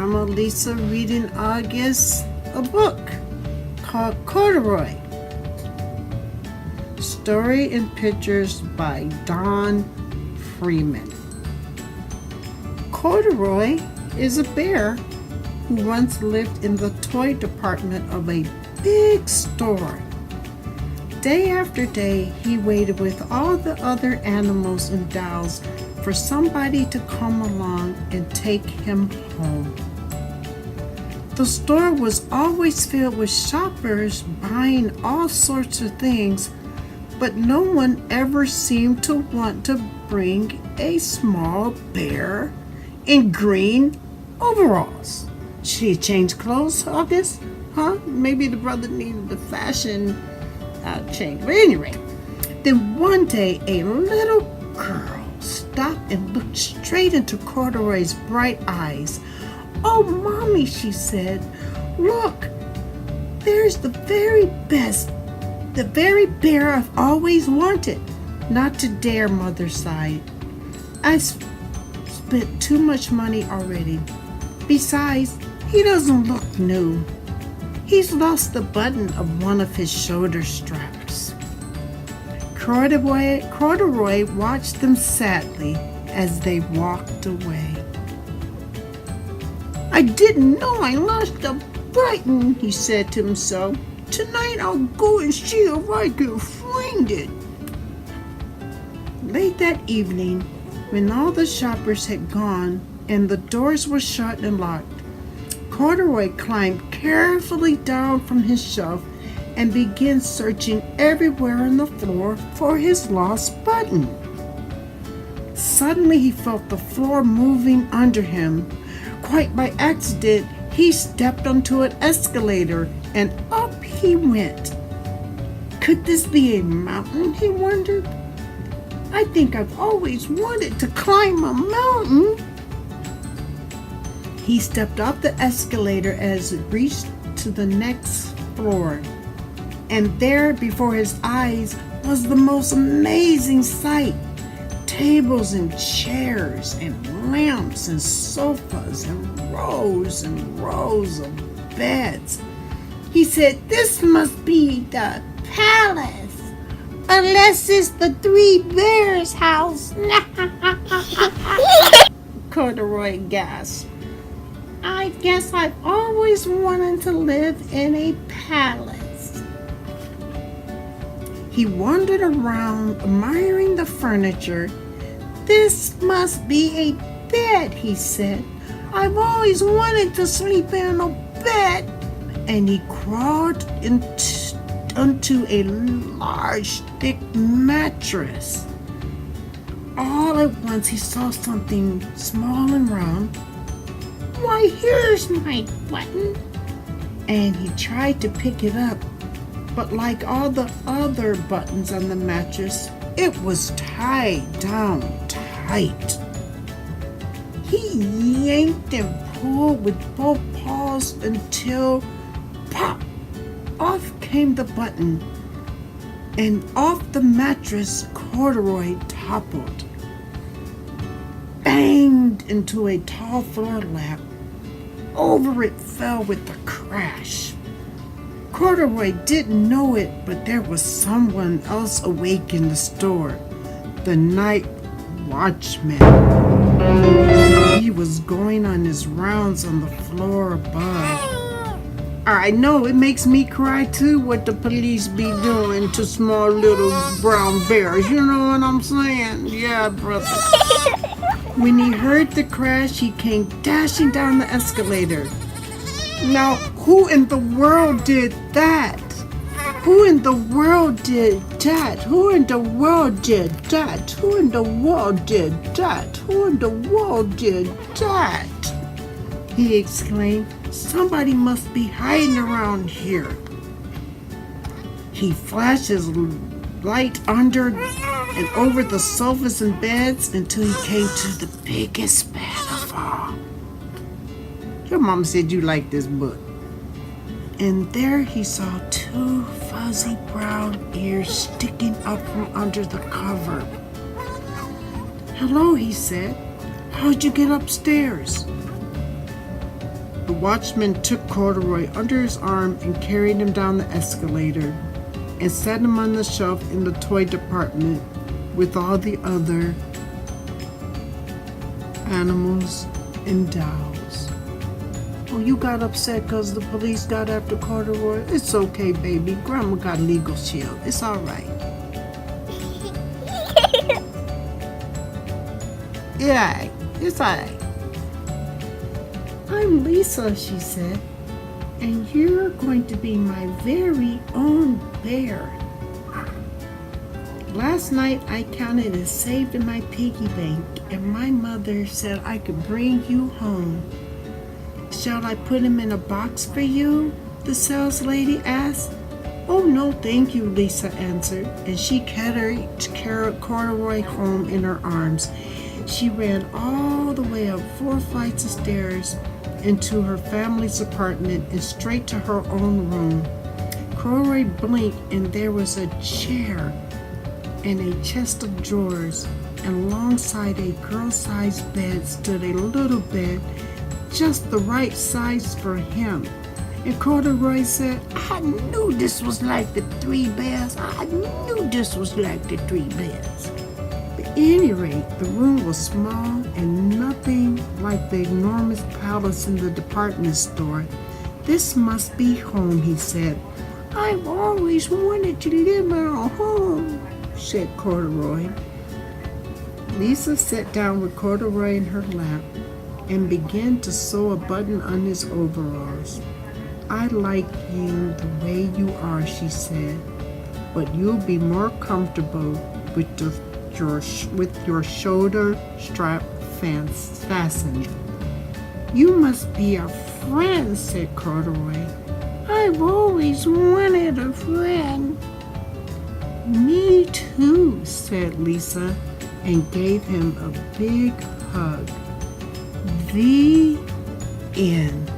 Mama Lisa reading August a book called Corduroy. Story and pictures by Don Freeman. Corduroy is a bear who once lived in the toy department of a big store. Day after day, he waited with all the other animals and dolls for somebody to come along and take him home. The store was always filled with shoppers buying all sorts of things, but no one ever seemed to want to bring a small bear in green overalls. Should he change clothes, August? Huh? Maybe the brother needed the fashion change. But anyway, then one day a little girl stopped and looked straight into Corduroy's bright eyes. "Oh, Mommy," she said, "look, there's the very bear I've always wanted." "Not to dare," Mother sighed. "I've spent too much money already. Besides, he doesn't look new. He's lost the button of one of his shoulder straps." Corduroy watched them sadly as they walked away. "I didn't know I lost the button," he said to himself. "Tonight I'll go and see if I can find it." Late that evening, when all the shoppers had gone and the doors were shut and locked, Corduroy climbed carefully down from his shelf and began searching everywhere on the floor for his lost button. Suddenly he felt the floor moving under him. Quite by accident, he stepped onto an escalator and up he went. Could this be a mountain, he wondered? "I think I've always wanted to climb a mountain." He stepped off the escalator as it reached to the next floor. And there before his eyes was the most amazing sight. Tables and chairs and lamps and sofas and rows of beds. He said, "This must be the palace, unless it's the Three Bears house." Corduroy gasped. "I guess I've always wanted to live in a palace." He wandered around admiring the furniture. "This must be a bed," he said. "I've always wanted to sleep in a bed." And he crawled onto a large, thick mattress. All at once he saw something small and round. "Why, here's my button." And he tried to pick it up, but like all the other buttons on the mattress, it was tied down tight. He yanked and pulled with both paws until, pop, off came the button, and off the mattress Corduroy toppled, banged into a tall floor lamp. Over it fell with a crash. Corduroy didn't know it, but there was someone else awake in the store. The night watchman. He was going on his rounds on the floor above. I know it makes me cry too what the police be doing to small little brown bears. You know what I'm saying? Yeah, brother. When he heard the crash, he came dashing down the escalator. Now, who in the world did that? Who in the world did that? Who in the world did that? Who in the world did that? Who in the world did that? He exclaimed. "Somebody must be hiding around here." He flashed his light under and over the sofas and beds until he came to the biggest bed of all. Your mom said you liked this book. And there he saw two fuzzy brown ears sticking up from under the cover. "Hello," he said. "How'd you get upstairs?" The watchman took Corduroy under his arm and carried him down the escalator and set him on the shelf in the toy department with all the other animals and dolls. Oh, you got upset because the police got after Corduroy? It's okay, baby. Grandma got a legal shield. It's all right. Yeah, it's all right. I'm Lisa, she said, and you're going to be my very own bear. Last night I counted and saved in my piggy bank, and my mother said I could bring you home. Shall I put him in a box for you? The sales lady asked. Oh, no, thank you, Lisa answered, and she carried Corduroy home in her arms. She ran all the way up 4 flights of stairs into her family's apartment and straight to her own room. Corduroy blinked, and there was a chair and a chest of drawers, and alongside a girl-sized bed stood a little bed, just the right size for him. And Corduroy said, I knew this was like the 3 Bears. I knew this was like the 3 Bears. But at any rate, the room was small and nothing like the enormous palace in the department store. This must be home, he said. I've always wanted to live in a home, said Corduroy. Lisa sat down with Corduroy in her lap and began to sew a button on his overalls. I like you the way you are, she said, but you'll be more comfortable with your shoulder strap fastened. You must be a friend, said Corduroy. I've always wanted a friend. Me too, said Lisa, and gave him a big hug. The end.